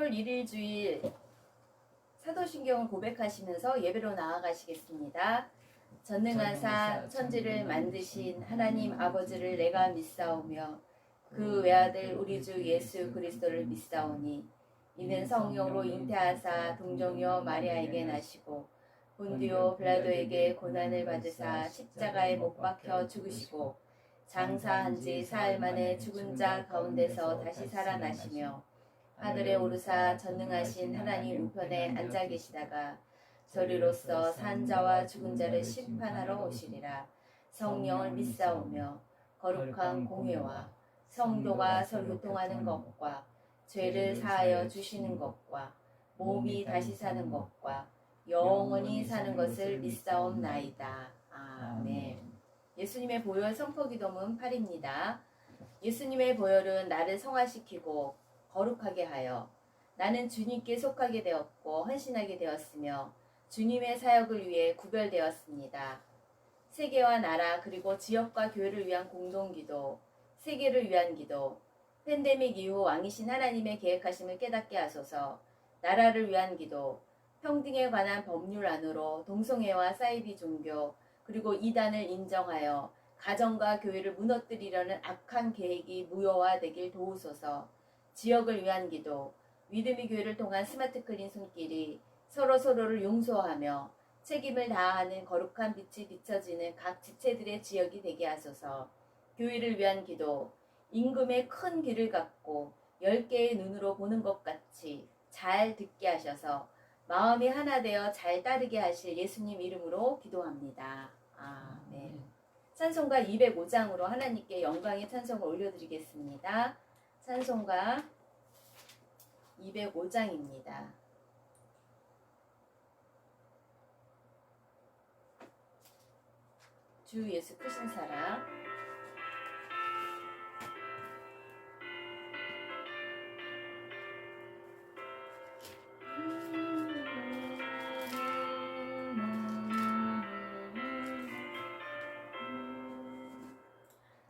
8월 1일 주일 사도신경을 고백하시면서 예배로 나아가시겠습니다. 전능하사 천지를 만드신 하나님 아버지를 내가 믿사오며 그 외아들 우리 주 예수 그리스도를 믿사오니 이는 성령으로 잉태하사 동정녀 마리아에게 나시고 본디오 빌라도에게 고난을 받으사 십자가에 못 박혀 죽으시고 장사한 지 사흘 만에 죽은 자 가운데서 다시 살아나시며 하늘에 오르사 전능하신 하나님 우편에 앉아 계시다가 저리로서 산 자와 죽은 자를 심판하러 오시리라. 성령을 믿사오며 거룩한 공회와 성도가 서로 교통하는 것과 죄를 사하여 주시는 것과 몸이 다시 사는 것과 영원히 사는 것을 믿사옵나이다. 아멘. 예수님의 보혈 선포기도문 8입니다. 예수님의 보혈은 나를 성화시키고 거룩하게 하여 나는 주님께 속하게 되었고 헌신하게 되었으며 주님의 사역을 위해 구별되었습니다. 세계와 나라 그리고 지역과 교회를 위한 공동기도, 세계를 위한 기도, 팬데믹 이후 왕이신 하나님의 계획하심을 깨닫게 하소서. 나라를 위한 기도, 평등에 관한 법률 안으로 동성애와 사이비 종교 그리고 이단을 인정하여 가정과 교회를 무너뜨리려는 악한 계획이 무효화되길 도우소서. 지역을 위한 기도, 믿음의 교회를 통한 스마트 클린 손길이 서로를 용서하며 책임을 다하는 거룩한 빛이 비춰지는 각 지체들의 지역이 되게 하소서. 교회를 위한 기도, 임금의 큰 귀를 갖고 10개의 눈으로 보는 것 같이 잘 듣게 하셔서 마음이 하나 되어 잘 따르게 하실 예수님 이름으로 기도합니다. 아멘. 찬송가 205장으로 하나님께 영광의 찬송을 올려드리겠습니다. 찬송가 205장입니다. 주 예수 크신 사랑.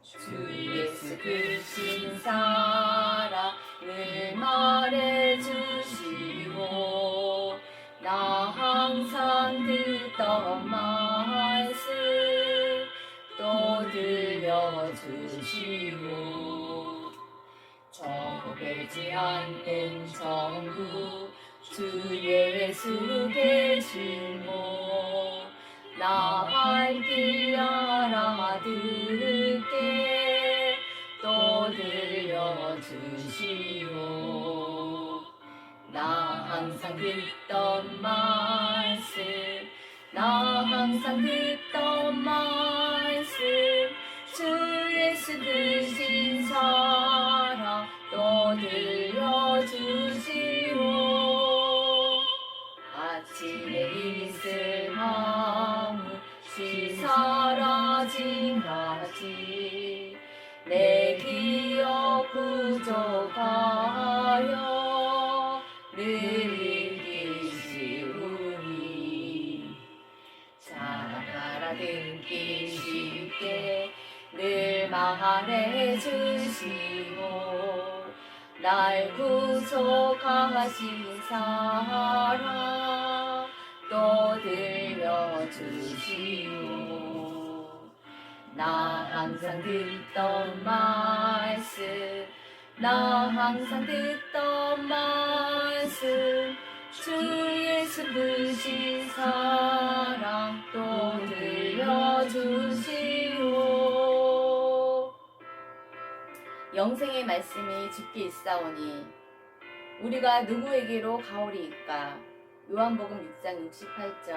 주 예수 크신 사랑을 말해주시고 나 항상 듣던 말씀 또 들려주시고 정되지 않는 천국 주 예수 계시고 나 밝히 알아듣게 또 들려주시오. 나 항상 듣던 말씀 나 항상 듣던 말씀 주 예수 드신 사랑 또 들려주시오. 아침에 있을 시 사라진 가지 내 기억 부족하여 늘 이기시우니 잘 알아듣기 쉽게 늘 말해주시고 날 구속하신 사랑 또 들려주시오. 나 항상 듣던 말씀 나 항상 듣던 말씀 주 예수 크신 사랑 또 들려주시오. 영생의 말씀이 주께 있사오니 우리가 누구에게로 가오리이까. 요한복음 6장 68절.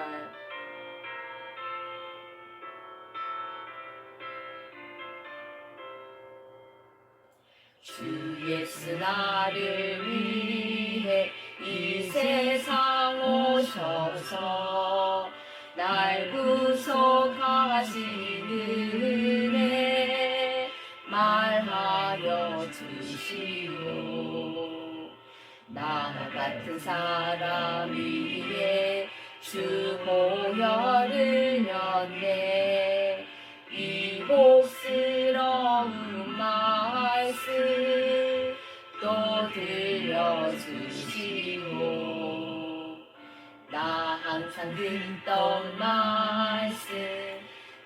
주 예수 나를 위해 이 세상 오셔서 날 구속하신 은혜 말하여 주시오. 나 같은 사람 위에 주 보혈을 흘렸네. 이 복스러운 말씀 또 들려주시오. 주시오. 나 항상 듣던 말씀,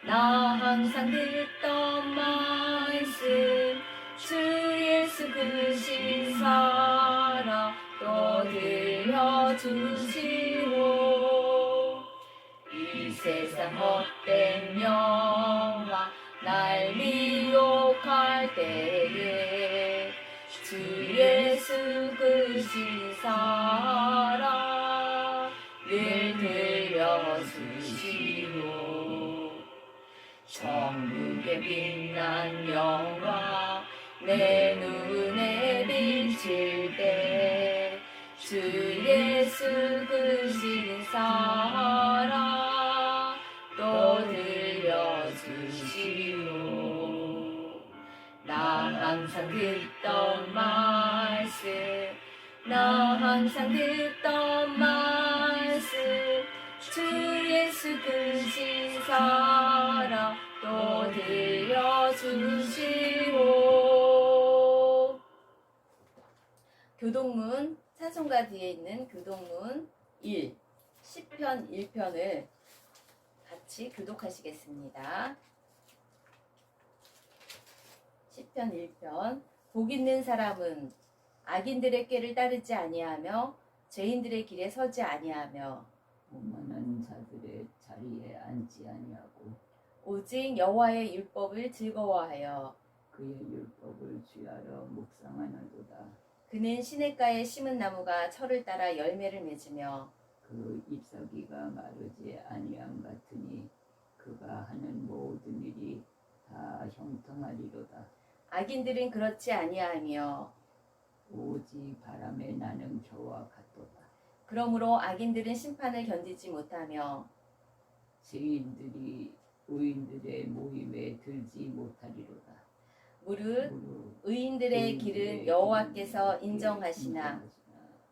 나 항상 듣던 말씀, 주 예수 그 신사랑 또 들려주시오. 이 세상 헛된 영화 날 미혹할 때에 주 예수 그 신사랑 늘 들려주시오. 천국의 빛난 영화 내 눈에 비칠 때 주 예수 그 신사랑 또 들려주시오. 나 항상 듣던 말씀, 나 항상 듣던 말씀, 주 예수 그 신사랑 또 들려주시오. 교동문, 찬송가 뒤에 있는 교동문 1, 시편 1편을 같이 교독하시겠습니다. 시편 1편. 복 있는 사람은 악인들의 꾀를 따르지 아니하며 죄인들의 길에 서지 아니하며 오만한 자들의 자리에 앉지 아니하고 오직 여호와의 율법을 즐거워하여 그의 율법을 주야로 묵상하는도다. 그는 시냇가에 심은 나무가 철을 따라 열매를 맺으며 그 잎사귀가 마르지 아니함 같으니 그가 하는 모든 일이 다 형통하리로다. 악인들은 그렇지 아니하며 오직 바람에 나는 겨와 같도다. 그러므로 악인들은 심판을 견디지 못하며 죄인들이 의인들의 모임에 들지 못하리로다. 무릇 의인들의 길은 여호와께서 인정하시나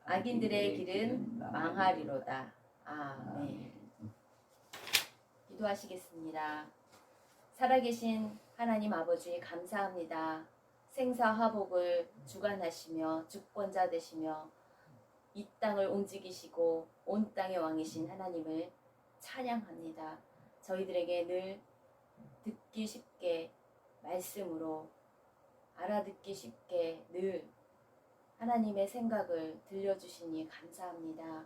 악인들의 길은 망하리로다. 아멘. 기도하시겠습니다. 살아계신 하나님 아버지 감사합니다. 생사화복을 주관하시며 주권자 되시며 이 땅을 움직이시고 온 땅의 왕이신 하나님을 찬양합니다. 저희들에게 늘 듣기 쉽게 말씀으로 알아듣기 쉽게 늘 하나님의 생각을 들려주시니 감사합니다.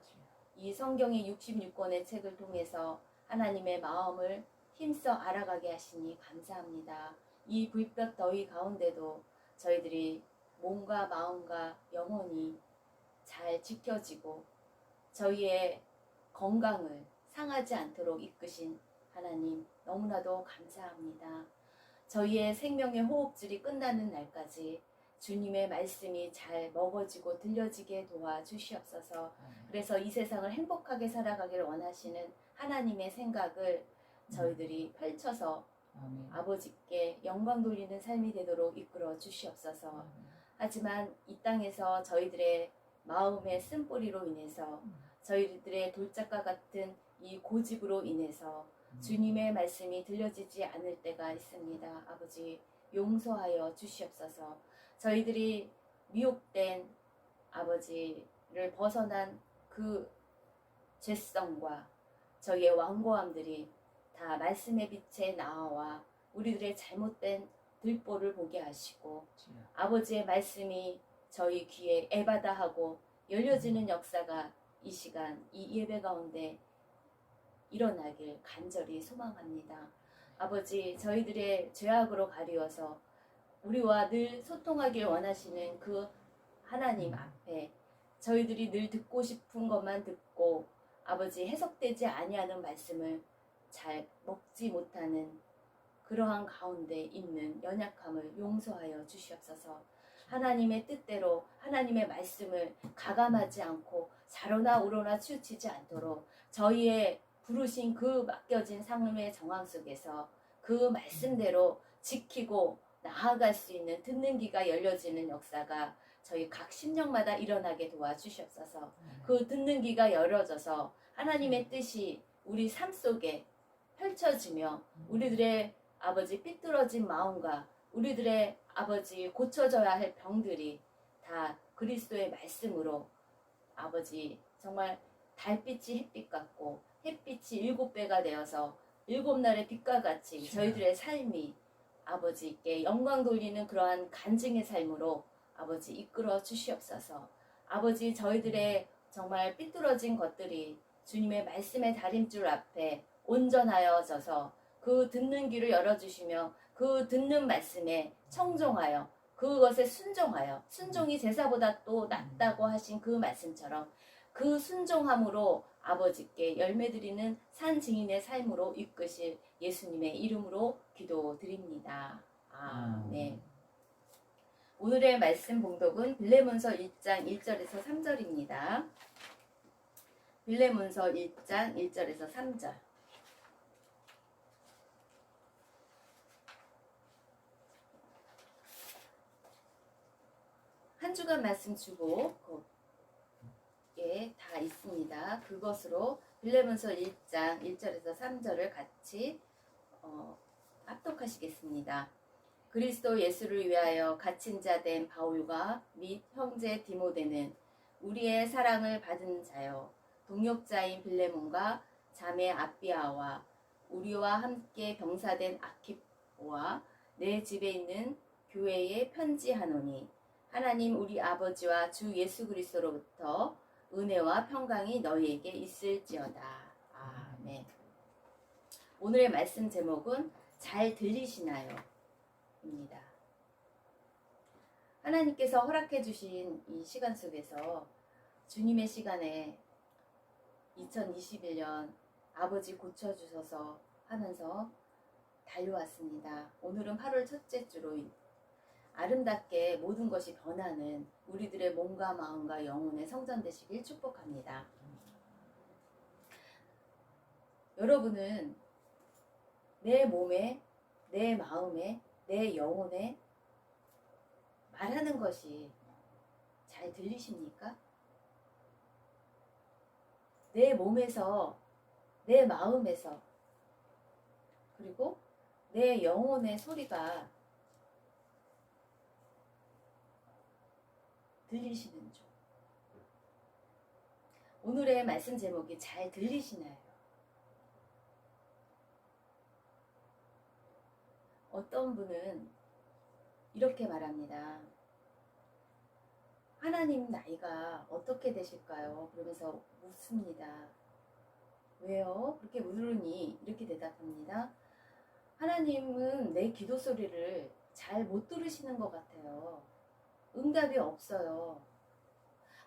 이 성경의 66권의 책을 통해서 하나님의 마음을 힘써 알아가게 하시니 감사합니다. 이 불볕 더위 가운데도 저희들이 몸과 마음과 영혼이 잘 지켜지고 저희의 건강을 상하지 않도록 이끄신 하나님 너무나도 감사합니다. 저희의 생명의 호흡줄이 끝나는 날까지 주님의 말씀이 잘 먹어지고 들려지게 도와주시옵소서. 그래서 이 세상을 행복하게 살아가기를 원하시는 하나님의 생각을 저희들이 펼쳐서 아버지께 영광 돌리는 삶이 되도록 이끌어 주시옵소서. 하지만 이 땅에서 저희들의 마음의 쓴뿌리로 인해서 저희들의 돌짝과 같은 이 고집으로 인해서 주님의 말씀이 들려지지 않을 때가 있습니다. 아버지 용서하여 주시옵소서. 저희들이 미혹된 아버지를 벗어난 그 죄성과 저희의 완고함들이 다 말씀의 빛에 나와 우리들의 잘못된 들보를 보게 하시고 아버지의 말씀이 저희 귀에 에바다하고 열려지는 역사가 이 시간 이 예배 가운데 일어나길 간절히 소망합니다. 아버지 저희들의 죄악으로 가리워서 우리와 늘 소통하길 원하시는 그 하나님 앞에 저희들이 늘 듣고 싶은 것만 듣고 아버지 해석되지 아니하는 말씀을 잘 먹지 못하는 그러한 가운데 있는 연약함을 용서하여 주시옵소서. 하나님의 뜻대로 하나님의 말씀을 가감하지 않고 좌로나 우로나 치우치지 않도록 저희의 부르신 그 맡겨진 삶의 정황 속에서 그 말씀대로 지키고 나아갈 수 있는 듣는 귀가 열려지는 역사가 저희 각 심령마다 일어나게 도와주시옵소서. 그 듣는 귀가 열어져서 하나님의 뜻이 우리 삶 속에 펼쳐지며 우리들의 아버지 삐뚤어진 마음과 우리들의 아버지 고쳐져야 할 병들이 다 다 그리스도의 말씀으로 아버지 정말 달빛이 햇빛 같고 햇빛이 7배가 되어서 7날의 빛과 같이 저희들의 삶이 아버지께 영광 돌리는 그러한 간증의 삶으로 아버지 이끌어 주시옵소서. 아버지 저희들의 정말 삐뚤어진 것들이 주님의 말씀의 다림줄 앞에 온전하여져서 그 듣는 귀를 열어주시며 그 듣는 말씀에 청종하여 그것에 순종하여 순종이 제사보다 또 낫다고 하신 그 말씀처럼 그 순종함으로 아버지께 열매드리는 산 증인의 삶으로 이끄실 예수님의 이름으로 기도드립니다. 아멘. 오늘의 말씀 봉독은 빌레몬서 1장 1절에서 3절입니다. 빌레몬서 1장 1절에서 3절. 한 주간 말씀 주고 거기에 다 있습니다. 그것으로 빌레몬서 1장 1절에서 3절을 같이 합독하시겠습니다. 그리스도 예수를 위하여 갇힌 자 된 바울과 및 형제 디모데는 우리의 사랑을 받은 자여 동역자인 빌레몬과 자매 아비아와 우리와 함께 병사된 아키포와 내 집에 있는 교회에 편지하노니 하나님 우리 아버지와 주 예수 그리스도로부터 은혜와 평강이 너희에게 있을지어다. 아멘. 오늘의 말씀 제목은 잘 들리시나요? 입니다. 하나님께서 허락해 주신 이 시간 속에서 주님의 시간에 2021년 아버지 고쳐주셔서 하면서 달려왔습니다. 오늘은 8월 첫째 주로 아름답게 모든 것이 변하는 우리들의 몸과 마음과 영혼의 성전 되시길 축복합니다. 여러분은 내 몸에, 내 마음에, 내 영혼에 말하는 것이 잘 들리십니까? 내 몸에서, 내 마음에서, 그리고 내 영혼의 소리가 들리시는 중. 오늘의 말씀 제목이 잘 들리시나요? 어떤 분은 이렇게 말합니다. 하나님 나이가 어떻게 되실까요? 그러면서 묻습니다. 왜요? 그렇게 물으니 이렇게 대답합니다. 하나님은 내 기도 소리를 잘 못 들으시는 것 같아요. 응답이 없어요.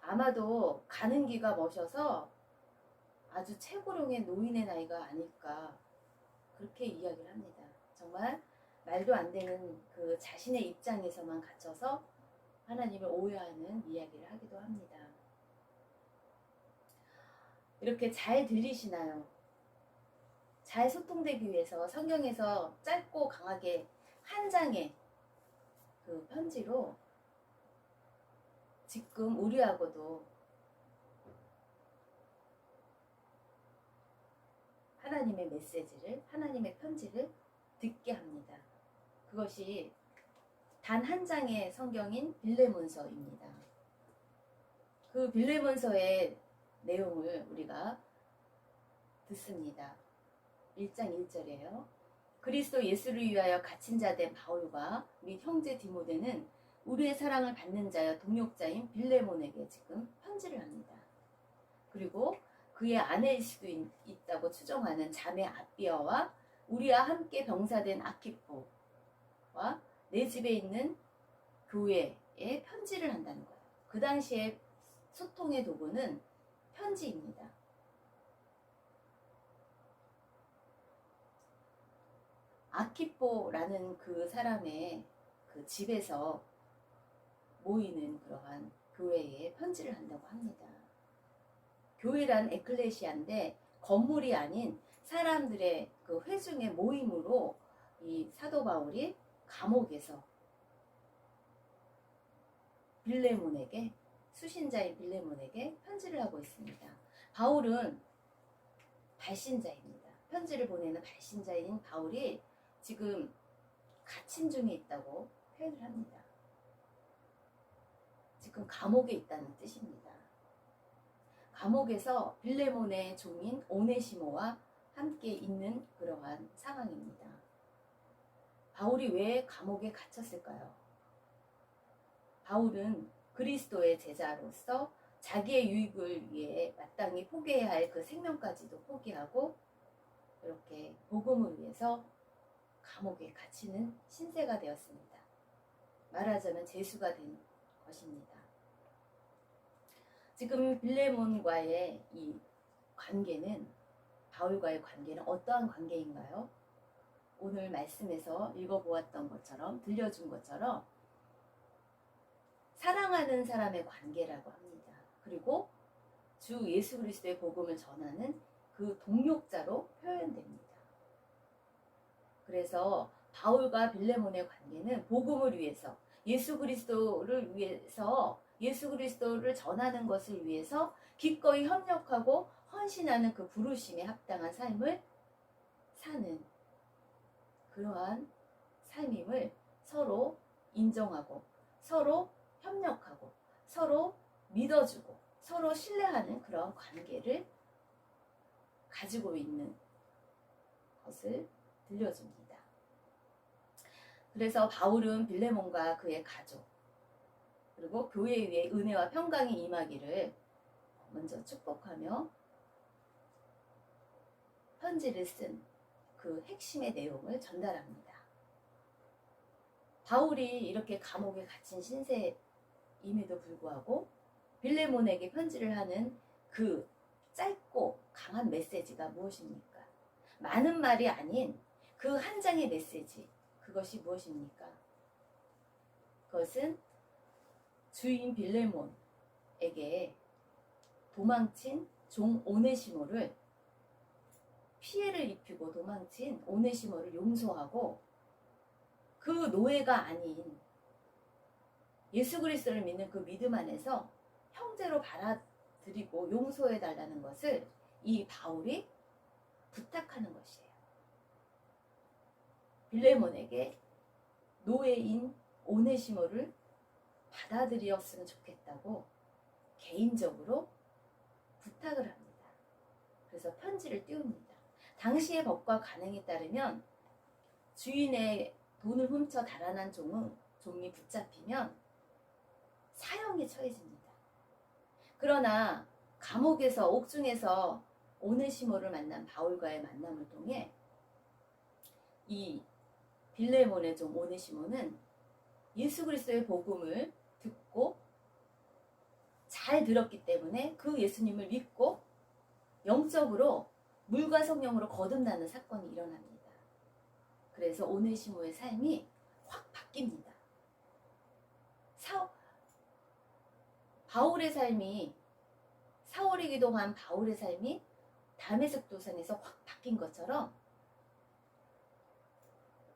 아마도 가는 기가 머셔서 아주 최고령의 노인의 나이가 아닐까 그렇게 이야기를 합니다. 정말 말도 안 되는 그 자신의 입장에서만 갇혀서 하나님을 오해하는 이야기를 하기도 합니다. 이렇게 잘 들리시나요? 잘 소통되기 위해서 성경에서 짧고 강하게 한 장의 그 편지로 지금 우리하고도 하나님의 메시지를, 하나님의 편지를 듣게 합니다. 그것이 단 한 장의 성경인 빌레몬서입니다. 그 빌레몬서의 내용을 우리가 듣습니다. 1장 1절이에요. 그리스도 예수를 위하여 갇힌 자 된 바울과 및 형제 디모데는 우리의 사랑을 받는 자여 동역자인 빌레몬에게 지금 편지를 합니다. 그리고 그의 아내일 수도 있다고 추정하는 자매 아비아와 우리와 함께 병사된 아키포와 내 집에 있는 교회에 편지를 한다는 거예요. 그 당시에 소통의 도구는 편지입니다. 아키포라는 그 사람의 그 집에서 모이는 그러한 교회에 편지를 한다고 합니다. 교회란 에클레시아인데 건물이 아닌 사람들의 그 회중의 모임으로 이 사도 바울이 감옥에서 빌레몬에게, 수신자인 빌레몬에게 편지를 하고 있습니다. 바울은 발신자입니다. 편지를 보내는 발신자인 바울이 지금 갇힌 중에 있다고 표현을 합니다. 지금 감옥에 있다는 뜻입니다. 감옥에서 빌레몬의 종인 오네시모와 함께 있는 그러한 상황입니다. 바울이 왜 감옥에 갇혔을까요? 바울은 그리스도의 제자로서 자기의 유익을 위해 마땅히 포기해야 할 그 생명까지도 포기하고 이렇게 복음을 위해서 감옥에 갇히는 신세가 되었습니다. 말하자면 죄수가 된 것입니다. 지금 빌레몬과의 이 관계는, 바울과의 관계는 어떠한 관계인가요? 오늘 말씀에서 읽어보았던 것처럼, 들려준 것처럼 사랑하는 사람의 관계라고 합니다. 그리고 주 예수 그리스도의 복음을 전하는 그 동역자로 표현됩니다. 그래서 바울과 빌레몬의 관계는 복음을 위해서, 예수 그리스도를 위해서, 예수 그리스도를 전하는 것을 위해서 기꺼이 협력하고 헌신하는 그 부르심에 합당한 삶을 사는 그러한 삶임을 서로 인정하고 서로 협력하고 서로 믿어주고 서로 신뢰하는 그런 관계를 가지고 있는 것을 들려줍니다. 그래서 바울은 빌레몬과 그의 가족 그리고 교회 위에 은혜와 평강이 임하기를 먼저 축복하며 편지를 쓴 그 핵심의 내용을 전달합니다. 바울이 이렇게 감옥에 갇힌 신세임에도 불구하고 빌레몬에게 편지를 하는 그 짧고 강한 메시지가 무엇입니까? 많은 말이 아닌 그 한 장의 메시지, 그것이 무엇입니까? 그것은 주인 빌레몬에게 도망친 종 오네시모를, 피해를 입히고 도망친 오네시모를 용서하고 그 노예가 아닌 예수 그리스도를 믿는 그 믿음 안에서 형제로 받아들이고 용서해 달라는 것을 이 바울이 부탁하는 것이에요. 빌레몬에게 노예인 오네시모를 받아들였으면 좋겠다고 개인적으로 부탁을 합니다. 그래서 편지를 띄웁니다. 당시의 법과 관행에 따르면 주인의 돈을 훔쳐 달아난 종이 붙잡히면 사형에 처해집니다. 그러나 감옥에서, 옥중에서 오네시모를 만난 바울과의 만남을 통해 이 빌레몬의 종 오네시모는 예수 그리스도의 복음을 듣고 잘 들었기 때문에 그 예수님을 믿고 영적으로 물과 성령으로 거듭나는 사건이 일어납니다. 그래서 오네시모의 삶이 확 바뀝니다. 바울의 삶이, 사울이 기도한 바울의 삶이 다메섹 도상에서 확 바뀐 것처럼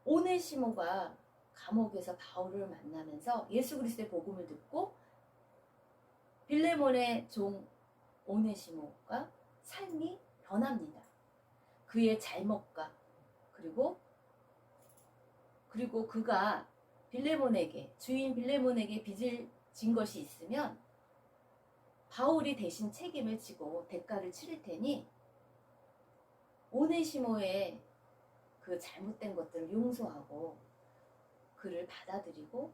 오네시모가 감옥에서 바울을 만나면서 예수 그리스도의 복음을 듣고 빌레몬의 종 오네시모가 삶이 변합니다. 그의 잘못과 그리고 그가 빌레몬에게, 주인 빌레몬에게 빚을 진 것이 있으면 바울이 대신 책임을 지고 대가를 치를 테니 오네시모의 그 잘못된 것들을 용서하고 그를 받아들이고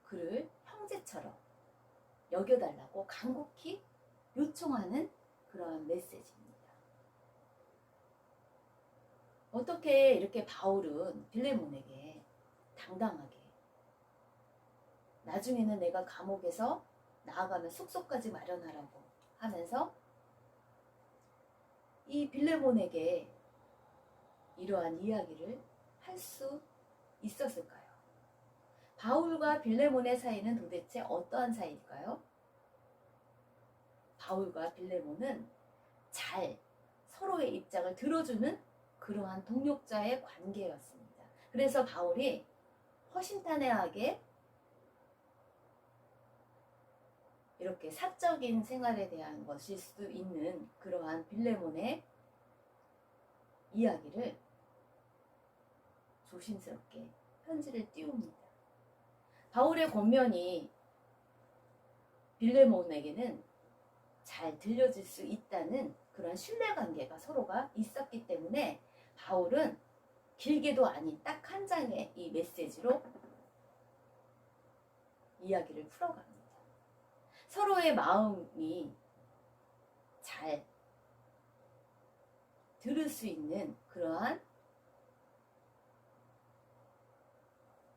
그를 형제처럼 여겨달라고 간곡히 요청하는 그러한 메시지입니다. 어떻게 이렇게 바울은 빌레몬에게 당당하게, 나중에는 내가 감옥에서 나아가면 숙소까지 마련하라고 하면서 이 빌레몬에게 이러한 이야기를 할 수 있었을까요? 바울과 빌레몬의 사이는 도대체 어떠한 사이일까요? 바울과 빌레몬은 잘 서로의 입장을 들어주는 그러한 동역자의 관계였습니다. 그래서 바울이 허심탄회하게 이렇게 사적인 생활에 대한 것일 수도 있는 그러한 빌레몬의 이야기를 조심스럽게 편지를 띄웁니다. 바울의 권면이 빌레몬에게는 잘 들려질 수 있다는 그런 신뢰관계가 서로가 있었기 때문에 바울은 길게도 아닌 딱 한 장의 이 메시지로 이야기를 풀어갑니다. 서로의 마음이 잘 들을 수 있는 그러한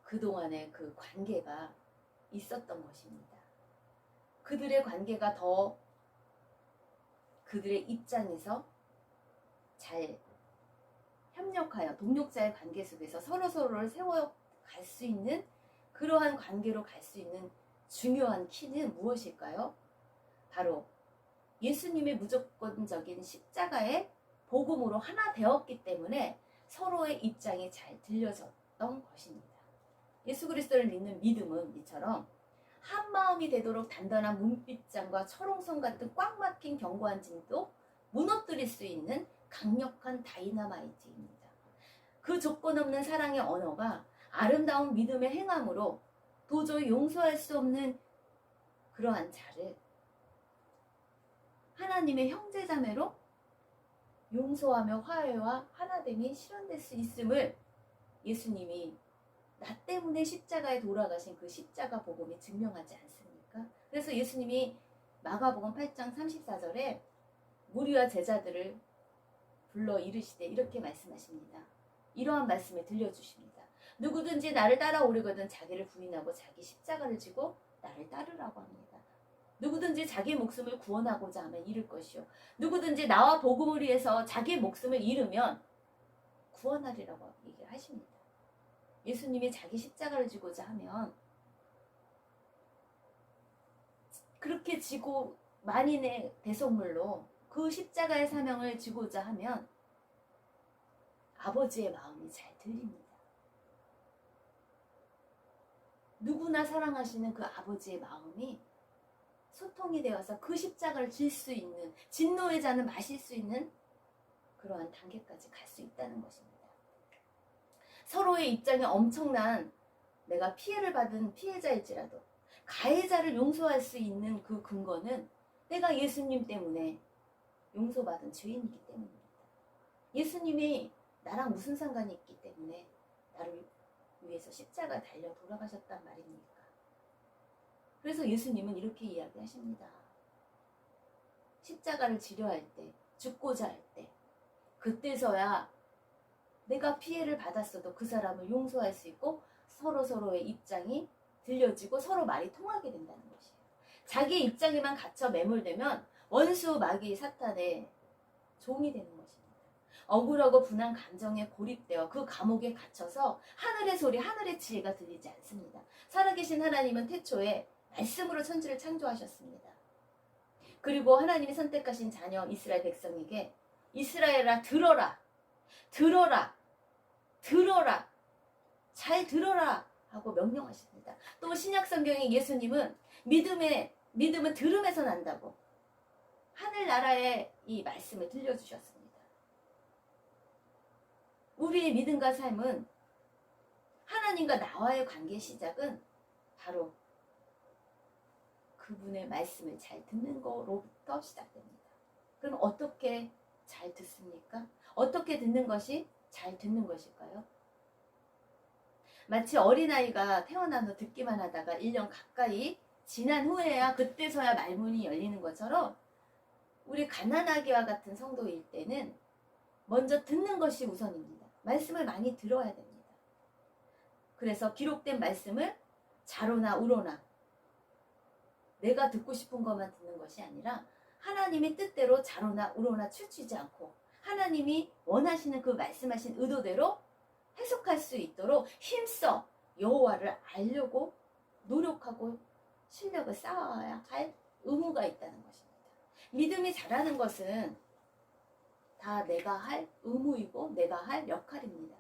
그동안의 그 관계가 있었던 것입니다. 그들의 관계가 더 그들의 입장에서 잘 협력하여 동력자의 관계 속에서 서로를 세워갈 수 있는 그러한 관계로 갈 수 있는 중요한 키는 무엇일까요? 바로 예수님의 무조건적인 십자가의 복음으로 하나 되었기 때문에 서로의 입장이 잘 들려졌던 것입니다. 예수 그리스도를 믿는 믿음은 이처럼 한 마음이 되도록 단단한 문빗장과 철옹성 같은 꽉 막힌 견고한 진도 무너뜨릴 수 있는 강력한 다이너마이트입니다. 그 조건 없는 사랑의 언어가 아름다운 믿음의 행함으로 도저히 용서할 수 없는 그러한 자를 하나님의 형제자매로 용서하며 화해와 하나됨이 실현될 수 있음을 예수님이 나 때문에 십자가에 돌아가신 그 십자가 복음이 증명하지 않습니까? 그래서 예수님이 마가복음 8장 34절에 무리와 제자들을 불러 이르시되 이렇게 말씀하십니다. 이러한 말씀을 들려주십니다. 누구든지 나를 따라오려거든 자기를 부인하고 자기 십자가를 지고 나를 따르라고 합니다. 누구든지 자기 목숨을 구원하고자 하면 잃을 것이요 누구든지 나와 복음을 위해서 자기 목숨을 잃으면 구원하리라고 얘기를 하십니다. 예수님이 자기 십자가를 지고자 하면 그렇게 지고 만인의 대속물로 그 십자가의 사명을 지고자 하면 아버지의 마음이 잘 들립니다. 누구나 사랑하시는 그 아버지의 마음이 소통이 되어서 그 십자가를 질 수 있는 진노의 잔을 마실 수 있는 그러한 단계까지 갈 수 있다는 것입니다. 서로의 입장에 엄청난 내가 피해를 받은 피해자일지라도 가해자를 용서할 수 있는 그 근거는 내가 예수님 때문에 용서받은 죄인이기 때문입니다. 예수님이 나랑 무슨 상관이 있기 때문에 나를 위해서 십자가 달려 돌아가셨단 말입니까? 그래서 예수님은 이렇게 이야기하십니다. 십자가를 지려 할 때, 죽고자 할 때, 그때서야 내가 피해를 받았어도 그 사람을 용서할 수 있고 서로의 입장이 들려지고 서로 말이 통하게 된다는 것이에요. 자기 입장에만 갇혀 매몰되면 원수 마귀 사탄의 종이 되는 것입니다. 억울하고 분한 감정에 고립되어 그 감옥에 갇혀서 하늘의 소리, 하늘의 지혜가 들리지 않습니다. 살아계신 하나님은 태초에 말씀으로 천지를 창조하셨습니다. 그리고 하나님이 선택하신 자녀 이스라엘 백성에게 이스라엘아 들어라, 들어라, 들어라, 잘 들어라 하고 명령하십니다. 또 신약 성경에 예수님은 믿음은 들음에서 난다고 하늘나라의 이 말씀을 들려주셨습니다. 우리의 믿음과 삶은 하나님과 나와의 관계 시작은 바로 그분의 말씀을 잘 듣는 거로부터 시작됩니다. 그럼 어떻게 잘 듣습니까? 어떻게 듣는 것이 잘 듣는 것일까요? 마치 어린아이가 태어난 후 듣기만 하다가 1년 가까이 지난 후에야 그때서야 말문이 열리는 것처럼 우리 가난하기와 같은 성도일 때는 먼저 듣는 것이 우선입니다. 말씀을 많이 들어야 됩니다. 그래서 기록된 말씀을 좌로나 우로나 내가 듣고 싶은 것만 듣는 것이 아니라 하나님의 뜻대로 좌로나 우로나 치우치지 않고 하나님이 원하시는 그 말씀하신 의도대로 해석할 수 있도록 힘써 여호와를 알려고 노력하고 실력을 쌓아야 할 의무가 있다는 것입니다. 믿음이 자라는 것은 다 내가 할 의무이고 내가 할 역할입니다.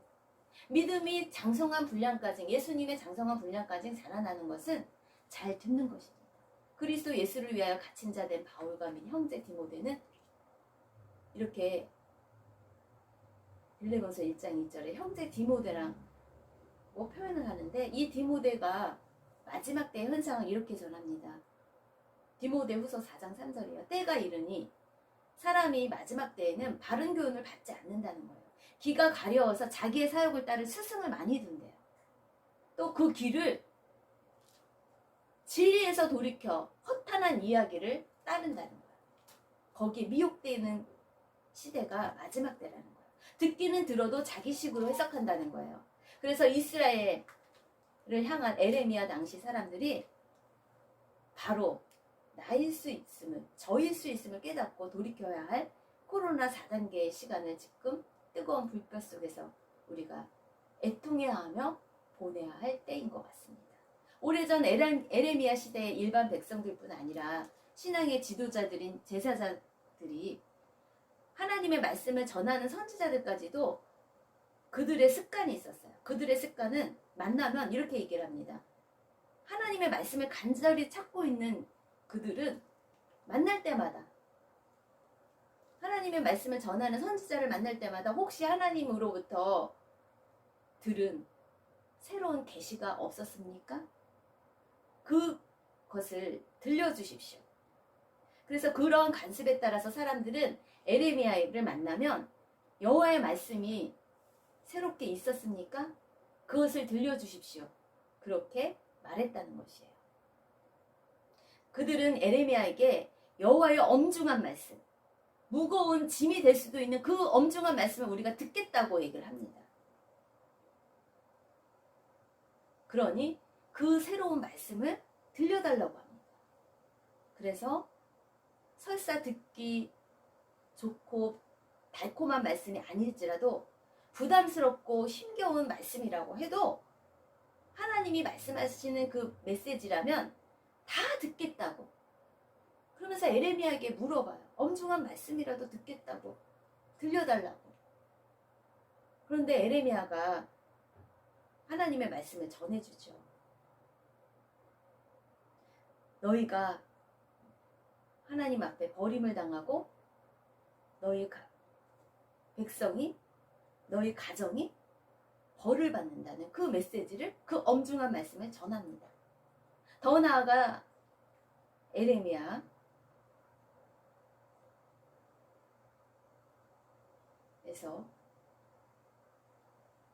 믿음이 장성한 분량까지 예수님의 장성한 분량까지 자라나는 것은 잘 듣는 것입니다. 그리스도 예수를 위하여 갇힌 자 된 바울과 및 형제 디모데는 이렇게 빌레몬서 1장 2절에 형제 디모데랑 표현을 하는데 이 디모데가 마지막 때의 현상을 이렇게 전합니다. 디모데후서 4장 3절이에요. 때가 이르니 사람이 마지막 때에는 바른 교훈을 받지 않는다는 거예요. 귀가 가려워서 자기의 사욕을 따를 스승을 많이 둔대요. 또 그 귀를 진리에서 돌이켜 허탄한 이야기를 따른다는 거예요. 거기에 미혹되는 시대가 마지막 때라는 거예요. 듣기는 들어도 자기식으로 해석한다는 거예요. 그래서 이스라엘을 향한 에레미야 당시 사람들이 바로 나일 수 있음을, 저일 수 있음을 깨닫고 돌이켜야 할 코로나 4단계의 시간을 지금 뜨거운 불볕 속에서 우리가 애통해야 하며 보내야 할 때인 것 같습니다. 오래전 에레미야 시대의 일반 백성들뿐 아니라 신앙의 지도자들인 제사장들이 하나님의 말씀을 전하는 선지자들까지도 그들의 습관이 있었어요. 그들의 습관은 만나면 이렇게 얘기를 합니다. 하나님의 말씀을 간절히 찾고 있는 그들은 만날 때마다, 하나님의 말씀을 전하는 선지자를 만날 때마다 혹시 하나님으로부터 들은 새로운 계시가 없었습니까? 그것을 들려주십시오. 그래서 그런 간습에 따라서 사람들은 에레미야를 만나면 여호와의 말씀이 새롭게 있었습니까? 그것을 들려주십시오. 그렇게 말했다는 것이에요. 그들은 에레미야에게 여호와의 엄중한 말씀, 무거운 짐이 될 수도 있는 그 엄중한 말씀을 우리가 듣겠다고 얘기를 합니다. 그러니 그 새로운 말씀을 들려달라고 합니다. 그래서 설사 듣기 좋고 달콤한 말씀이 아닐지라도 부담스럽고 힘겨운 말씀이라고 해도 하나님이 말씀하시는 그 메시지라면 다 듣겠다고. 그러면서 에레미야에게 물어봐요. 엄중한 말씀이라도 듣겠다고. 들려달라고. 그런데 에레미야가 하나님의 말씀을 전해주죠. 너희가 하나님 앞에 버림을 당하고 너희 백성이, 너희 가정이 벌을 받는다는 그 메시지를, 그 엄중한 말씀을 전합니다. 더 나아가 에레미야에서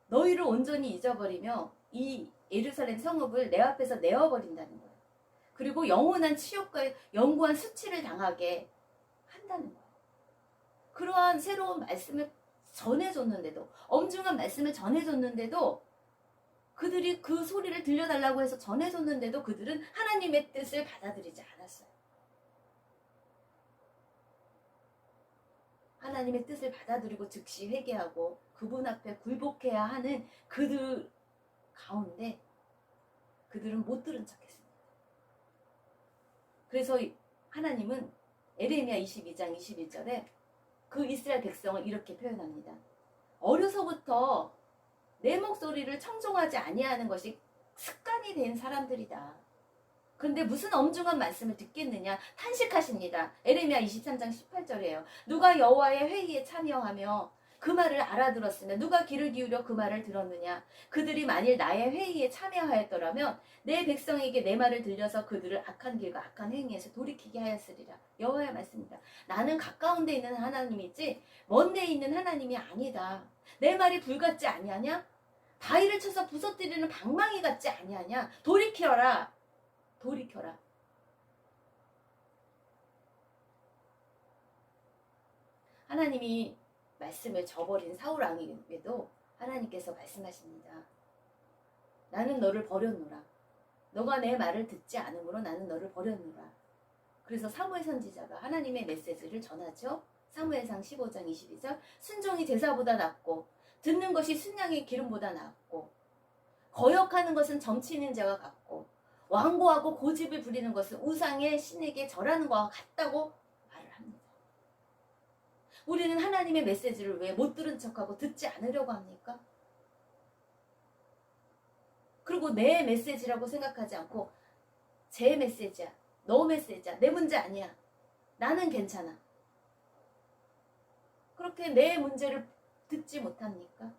너희를 온전히 잊어버리며 이 예루살렘 성읍을 내 앞에서 내어버린다는 거예요. 그리고 영원한 치욕과 영구한 수치를 당하게 한다는 거예요. 그러한 새로운 말씀을 전해줬는데도, 엄중한 말씀을 전해줬는데도, 그들이 그 소리를 들려달라고 해서 전해줬는데도 그들은 하나님의 뜻을 받아들이지 않았어요. 하나님의 뜻을 받아들이고 즉시 회개하고 그분 앞에 굴복해야 하는 그들 가운데 그들은 못 들은 척했습니다. 그래서 하나님은 에레미야 22장 21절에 그 이스라엘 백성을 이렇게 표현합니다. 어려서부터 내 목소리를 청종하지 아니하는 것이 습관이 된 사람들이다. 그런데 무슨 엄중한 말씀을 듣겠느냐? 탄식하십니다. 에레미야 23장 18절이에요. 누가 여호와의 회의에 참여하며 그 말을 알아들었으며 누가 귀를 기울여 그 말을 들었느냐? 그들이 만일 나의 회의에 참여하였더라면 내 백성에게 내 말을 들려서 그들을 악한 길과 악한 행위에서 돌이키게 하였으리라. 여호와의 말씀입니다. 나는 가까운 데 있는 하나님이지 먼 데 있는 하나님이 아니다. 내 말이 불같지 아니하냐? 바위를 쳐서 부서뜨리는 방망이 같지 아니하냐? 돌이켜라. 돌이켜라. 하나님이 말씀을 저버린 사울 왕에게도 하나님께서 말씀하십니다. 나는 너를 버렸노라. 너가 내 말을 듣지 않으므로 나는 너를 버렸노라. 그래서 사무엘 선지자가 하나님의 메시지를 전하죠. 사무엘상 15장 22절. 순종이 제사보다 낫고 듣는 것이 순양의 기름보다 낫고 거역하는 것은 점치는 자와 같고 완고하고 고집을 부리는 것은 우상의 신에게 절하는 것과 같다고 말을 합니다. 우리는 하나님의 메시지를 왜 못 들은 척하고 듣지 않으려고 합니까? 그리고 내 메시지라고 생각하지 않고 제 메시지야, 너 메시지야, 내 문제 아니야, 나는 괜찮아. 그렇게 내 문제를 듣지 못합니까?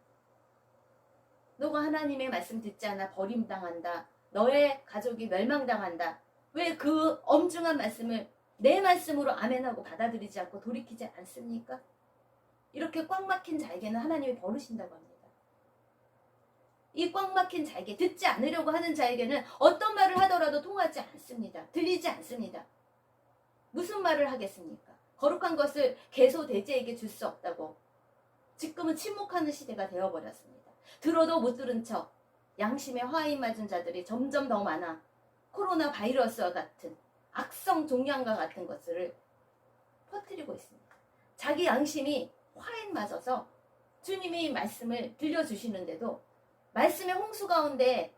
너가 하나님의 말씀 듣지 않아 버림당한다, 너의 가족이 멸망당한다, 왜 그 엄중한 말씀을 내 말씀으로 아멘하고 받아들이지 않고 돌이키지 않습니까? 이렇게 꽉 막힌 자에게는 하나님이 버르신다고 합니다. 이 꽉 막힌 자에게, 듣지 않으려고 하는 자에게는 어떤 말을 하더라도 통하지 않습니다. 들리지 않습니다. 무슨 말을 하겠습니까? 거룩한 것을 개소돼지에게 줄 수 없다고 지금은 침묵하는 시대가 되어버렸습니다. 들어도 못 들은 척 양심의 화인 맞은 자들이 점점 더 많아 코로나 바이러스와 같은 악성 종양과 같은 것들을 퍼뜨리고 있습니다. 자기 양심이 화인 맞아서 주님이 말씀을 들려주시는데도 말씀의 홍수 가운데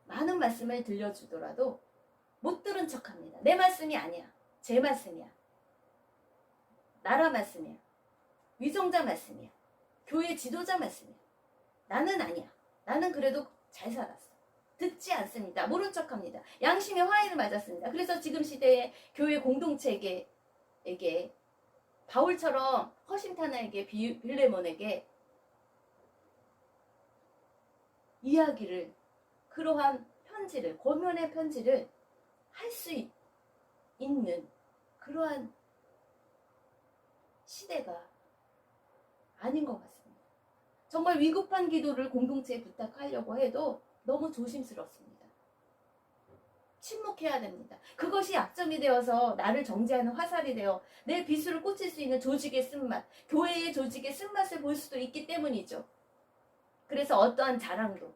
많은 말씀을 들려주더라도 못 들은 척합니다. 내 말씀이 아니야. 제 말씀이야. 나라 말씀이야. 위정자 말씀이야. 교회 지도자 말씀이야. 나는 아니야. 나는 그래도 잘 살았어. 듣지 않습니다. 모른 척합니다. 양심의 화인을 맞았습니다. 그래서 지금 시대의 교회 공동체에게 바울처럼 허심탄회하게 빌레몬에게 이야기를, 그러한 편지를, 권면의 편지를 할 수 있는 그러한 시대가 아닌 것 같습니다. 정말 위급한 기도를 공동체에 부탁하려고 해도 너무 조심스럽습니다. 침묵해야 됩니다. 그것이 약점이 되어서 나를 정죄하는 화살이 되어 내 비수를 꽂힐 수 있는 조직의 쓴맛, 교회의 조직의 쓴맛을 볼 수도 있기 때문이죠. 그래서 어떠한 자랑도,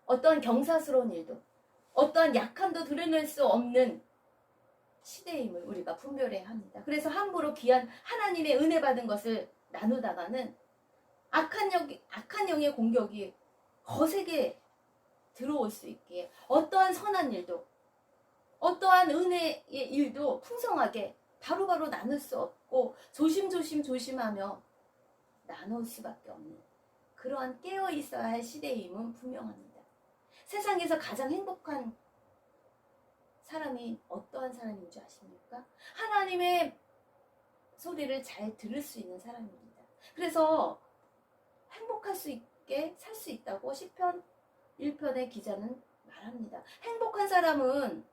어떠한 경사스러운 일도, 어떠한 약함도 드러낼 수 없는 시대임을 우리가 분별해야 합니다. 그래서 함부로 귀한 하나님의 은혜 받은 것을 나누다가는 악한 영의 공격이 거세게 들어올 수 있기에 어떠한 선한 일도, 어떠한 은혜의 일도 풍성하게 바로바로 나눌 수 없고 조심하며 나눌 수밖에 없는 그러한 깨어 있어야 할 시대임은 분명합니다. 세상에서 가장 행복한 사람이 어떠한 사람인 줄 아십니까? 하나님의 소리를 잘 들을 수 있는 사람입니다. 그래서 행복할 수 있게 살 수 있다고 시편 1편의 기자는 말합니다. 행복한 사람은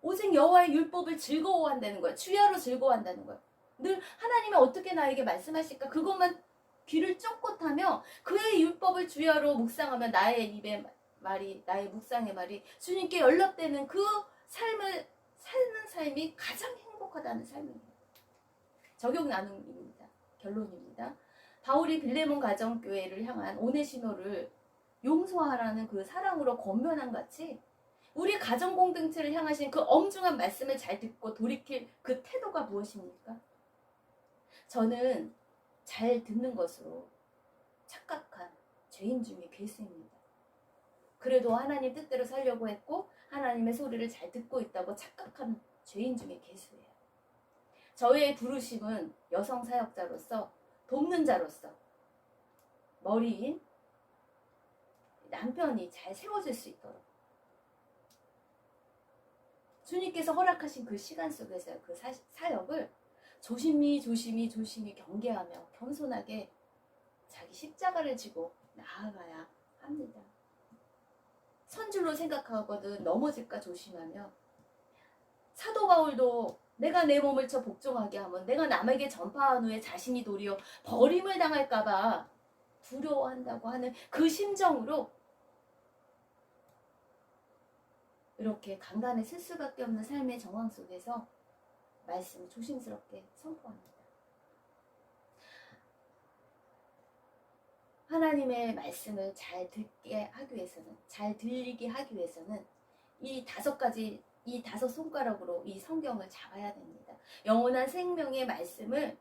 오직 여호와의 율법을 즐거워한다는 거예요. 주야로 즐거워한다는 거예요. 늘 하나님이 어떻게 나에게 말씀하실까 그것만 귀를 쫑긋 하며 그의 율법을 주야로 묵상하며 나의 입의 말이, 나의 묵상의 말이 주님께 연락되는 그 삶을 사는 삶이 가장 행복하다는 삶입니다. 적용 나눔입니다. 결론입니다. 바울이 빌레몬 가정교회를 향한 오네시모를 용서하라는 그 사랑으로 권면한 같이 우리 가정 공동체를 향하신 그 엄중한 말씀을 잘 듣고 돌이킬 그 태도가 무엇입니까? 저는 잘 듣는 것으로 착각한 죄인 중에 괴수입니다. 그래도 하나님 뜻대로 살려고 했고 하나님의 소리를 잘 듣고 있다고 착각한 죄인 중에 괴수예요. 저의 부르심은 여성 사역자로서, 돕는 자로서 머리인 남편이 잘 세워질 수 있도록 주님께서 허락하신 그 시간 속에서 그 사역을 조심히 경계하며 겸손하게 자기 십자가를 지고 나아가야 합니다. 선줄로 생각하거든 넘어질까 조심하며, 사도 바울도 내가 내 몸을 쳐 복종하게 하면 내가 남에게 전파한 후에 자신이 도리어 버림을 당할까봐 두려워한다고 하는 그 심정으로 이렇게 강단에 쓸 수밖에 없는 삶의 정황 속에서 말씀을 조심스럽게 선포합니다. 하나님의 말씀을 잘 듣게 하기 위해서는, 잘 들리게 하기 위해서는 이 다섯 손가락으로 이 성경을 잡아야 됩니다. 영원한 생명의 말씀을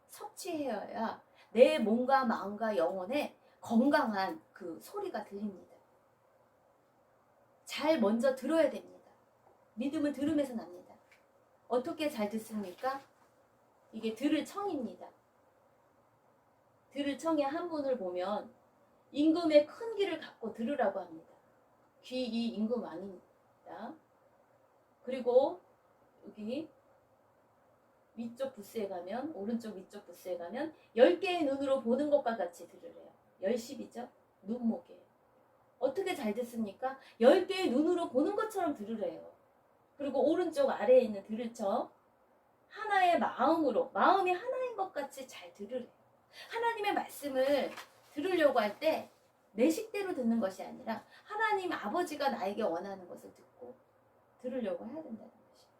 섭취해야 내 몸과 마음과 영혼에 건강한 그 소리가 들립니다. 잘 먼저 들어야 됩니다. 믿음은 들음에서 납니다. 어떻게 잘 듣습니까? 이게 들을 청입니다. 들을 청의 한문을 보면 임금의 큰 귀를 갖고 들으라고 합니다. 귀 이 임금 아닙니다. 그리고 여기 위쪽 부스에 가면, 오른쪽 위쪽 부스에 가면 10개의 눈으로 보는 것과 같이 들으래요. 열십이죠? 눈목이에요. 어떻게 잘 듣습니까? 10개의 눈으로 보는 것처럼 들으래요. 그리고 오른쪽 아래에 있는 들을 척 하나의 마음으로, 마음이 하나인 것 같이 잘 들으래요. 하나님의 말씀을 들으려고 할 때 내 식대로 듣는 것이 아니라 하나님 아버지가 나에게 원하는 것을 듣고 들으려고 해야 된다는 것이에요.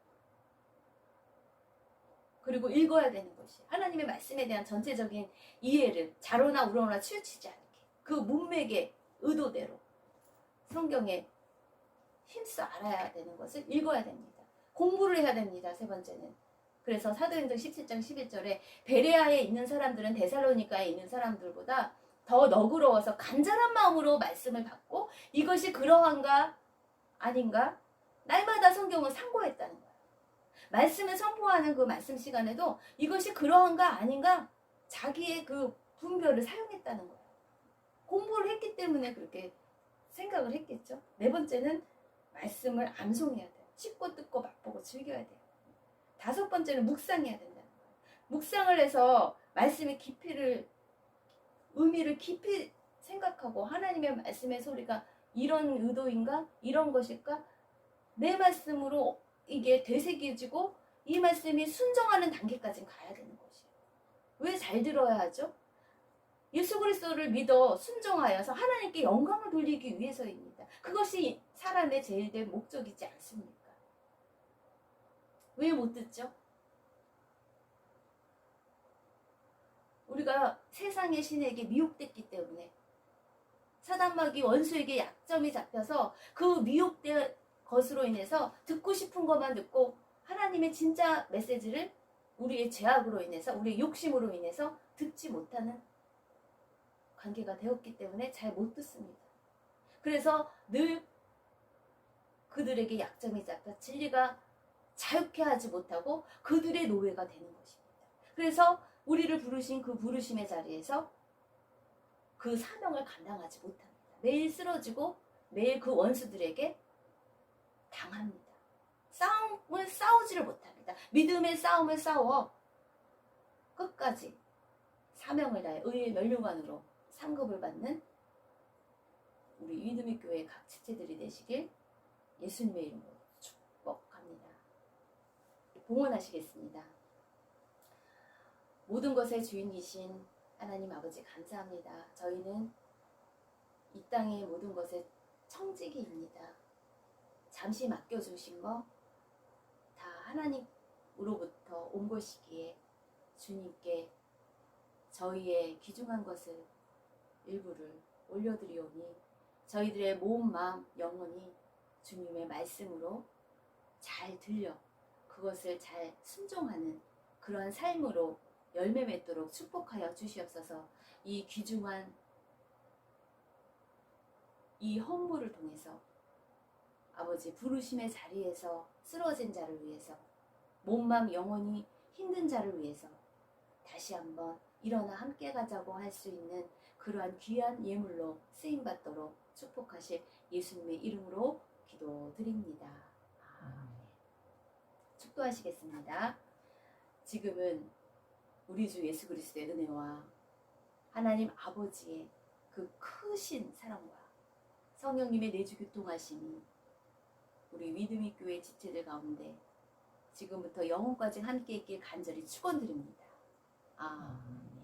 그리고 읽어야 되는 것이 하나님의 말씀에 대한 전체적인 이해를 자로나 우로나 치우치지 않게 그 문맥의 의도대로 성경에 힘써 알아야 되는 것을 읽어야 됩니다. 공부를 해야 됩니다. 세 번째는. 그래서 사도행전 17장 11절에 베레아에 있는 사람들은 데살로니가에 있는 사람들보다 더 너그러워서 간절한 마음으로 말씀을 받고 이것이 그러한가 아닌가 날마다 성경을 상고했다는 거예요. 말씀을 선포하는 그 말씀 시간에도 이것이 그러한가 아닌가 자기의 그 분별을 사용했다는 거예요. 공부를 했기 때문에 그렇게 생각을 했겠죠. 네 번째는 말씀을 암송해야 돼요. 씹고 뜯고 맛보고 즐겨야 돼요. 다섯 번째는 묵상해야 된다는 거예요. 묵상을 해서 말씀의 깊이를 의미를 깊이 생각하고 하나님의 말씀의 소리가 이런 의도인가? 이런 것일까? 내 말씀으로 이게 되새겨지고 이 말씀이 순종하는 단계까지 가야 되는 것이에요. 왜 잘 들어야 하죠? 예수 그리스도를 믿어 순종하여서 하나님께 영광을 돌리기 위해서입니다. 그것이 사람의 제일 된 목적이지 않습니까? 왜 못 듣죠? 우리가 세상의 신에게 미혹됐기 때문에 사단마귀 원수에게 약점이 잡혀서 그 미혹된 것으로 인해서 듣고 싶은 것만 듣고 하나님의 진짜 메시지를 우리의 죄악으로 인해서 우리의 욕심으로 인해서 듣지 못하는 관계가 되었기 때문에 잘 못 듣습니다. 그래서 늘 그들에게 약점이 잡혀 진리가 자유케 하지 못하고 그들의 노예가 되는 것입니다. 그래서 우리를 부르신 그 부르심의 자리에서 그 사명을 감당하지 못합니다. 매일 쓰러지고 매일 그 원수들에게 당합니다. 싸움을 싸우지를 못합니다. 믿음의 싸움을 싸워 끝까지 사명을 다해 의의 면류관으로 상급을 받는 우리 믿음의 교회 각 지체들이 되시길 예수님의 이름으로 축복합니다. 봉헌하시겠습니다. 모든 것의 주인이신 하나님 아버지 감사합니다. 저희는 이 땅의 모든 것의 청지기입니다. 잠시 맡겨주신 거 다 하나님으로부터 온 것이기에 주님께 저희의 귀중한 것을 일부를 올려드리오니 저희들의 몸, 마음, 영혼이 주님의 말씀으로 잘 들려 그것을 잘 순종하는 그러한 삶으로 열매 맺도록 축복하여 주시옵소서. 이 귀중한 이 헌물을 통해서 아버지 부르심의 자리에서 쓰러진 자를 위해서 몸, 마음, 영혼이 힘든 자를 위해서 다시 한번 일어나 함께 가자고 할 수 있는 그러한 귀한 예물로 쓰임받도록 축복하실 예수님의 이름으로 기도드립니다. 아멘. 축도하시겠습니다. 지금은 우리 주 예수 그리스도의 은혜와 하나님 아버지의 그 크신 사랑과 성령님의 내주 교통하심이 우리 믿음의 교회 지체들 가운데 지금부터 영혼까지 함께 있길 간절히 축원드립니다. 아멘.